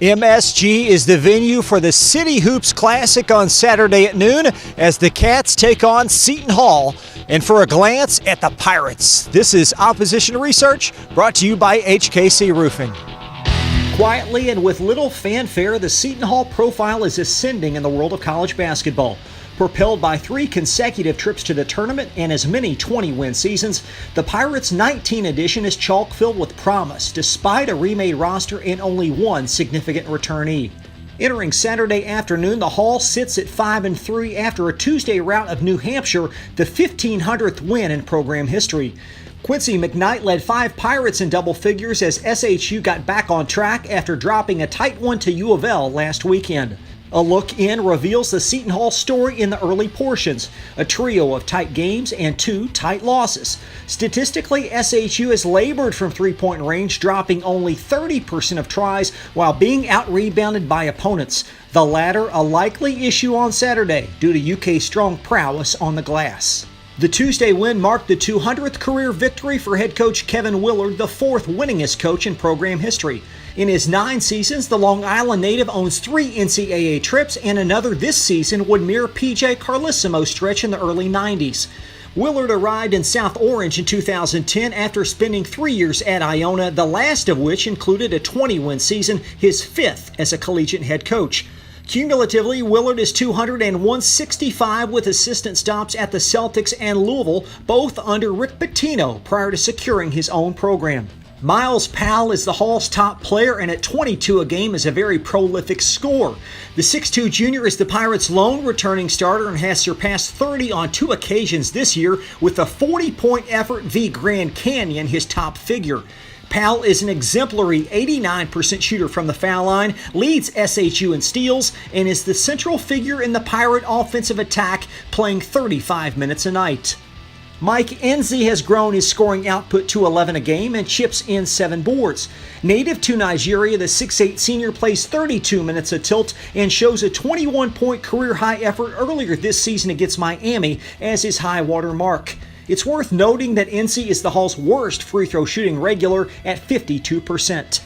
MSG is the venue for the City Hoops Classic on Saturday at noon as the Cats take on Seton Hall. And for a glance at the Pirates, this is Opposition Research brought to you by HKC Roofing. Quietly and with little fanfare, the Seton Hall profile is ascending in the world of college basketball. Propelled by 3 consecutive trips to the tournament and as many 20-win seasons, the Pirates' 19 edition is chock-filled with promise, despite a remade roster and only one significant returnee. Entering Saturday afternoon, the Hall sits at 5-3 after a Tuesday rout of New Hampshire, the 1,500th win in program history. Quincy McKnight led 5 Pirates in double figures as SHU got back on track after dropping a tight one to U of L last weekend. A look in reveals the Seton Hall story in the early portions, a trio of tight games and 2 tight losses. Statistically, SHU has labored from three-point range, dropping only 30% of tries while being out-rebounded by opponents, the latter a likely issue on Saturday due to UK's strong prowess on the glass. The Tuesday win marked the 200th career victory for head coach Kevin Willard, the 4th winningest coach in program history. In his 9 seasons, the Long Island native owns 3 NCAA trips, and another this season would mirror PJ Carlesimo's stretch in the early 90s. Willard arrived in South Orange in 2010 after spending 3 years at Iona, the last of which included a 20-win season, his 5th as a collegiate head coach. Cumulatively, Willard is 200 and 165 with assistant stops at the Celtics and Louisville, both under Rick Pitino prior to securing his own program. Miles Powell is the Hall's top player and at 22 a game is a very prolific scorer. The 6'2 junior is the Pirates' lone returning starter and has surpassed 30 on 2 occasions this year with a 40-point effort v Grand Canyon, his top figure. Powell is an exemplary 89% shooter from the foul line, leads SHU in steals, and is the central figure in the Pirate offensive attack, playing 35 minutes a night. Mike Enzi has grown his scoring output to 11 a game and chips in 7 boards. Native to Nigeria, the 6'8 senior plays 32 minutes a tilt and shows a 21-point career-high effort earlier this season against Miami as his high-water mark. It's worth noting that Enzi is the Hall's worst free throw shooting regular at 52%.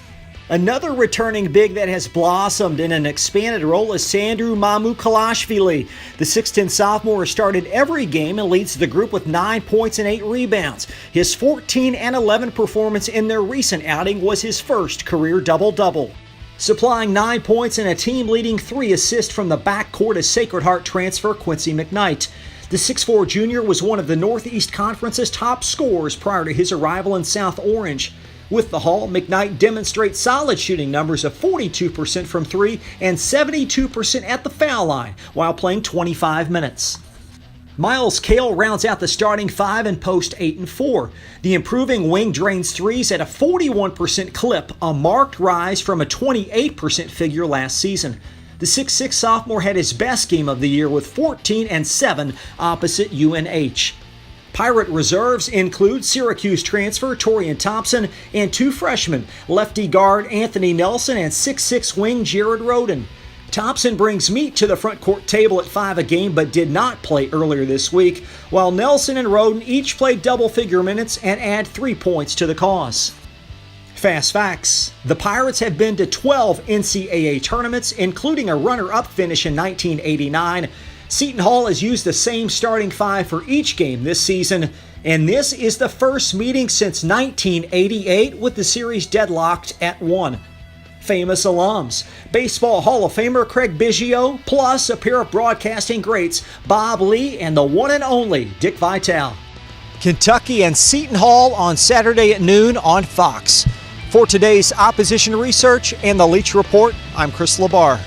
Another returning big that has blossomed in an expanded role is Sandru Mamukelashvili. The 6'10 sophomore has started every game and leads the group with 9 points and 8 rebounds. His 14 and 11 performance in their recent outing was his first career double-double. Supplying 9 points and a team-leading 3 assists from the backcourt is Sacred Heart transfer Quincy McKnight. The 6'4 junior was one of the Northeast Conference's top scorers prior to his arrival in South Orange. With the Hall, McKnight demonstrates solid shooting numbers of 42% from 3 and 72% at the foul line while playing 25 minutes. Miles Cale rounds out the starting 5 and post 8 and 4. The improving wing drains threes at a 41% clip, a marked rise from a 28% figure last season. The 6'6 sophomore had his best game of the year with 14 and 7 opposite UNH. Pirate reserves include Syracuse transfer Torian Thompson and 2 freshmen, lefty guard Anthony Nelson and 6'6 wing Jared Roden. Thompson brings meat to the front court table at 5 a game but did not play earlier this week, while Nelson and Roden each played double-figure minutes and add 3 points to the cause. Fast facts. The Pirates have been to 12 NCAA tournaments, including a runner-up finish in 1989. Seton Hall has used the same starting 5 for each game this season, and this is the first meeting since 1988 with the series deadlocked at 1. Famous alums: Baseball Hall of Famer Craig Biggio, plus a pair of broadcasting greats, Bob Lee and the one and only Dick Vitale. Kentucky and Seton Hall on Saturday at noon on Fox. For today's Opposition Research and the Leach Report, I'm Chris LaBar.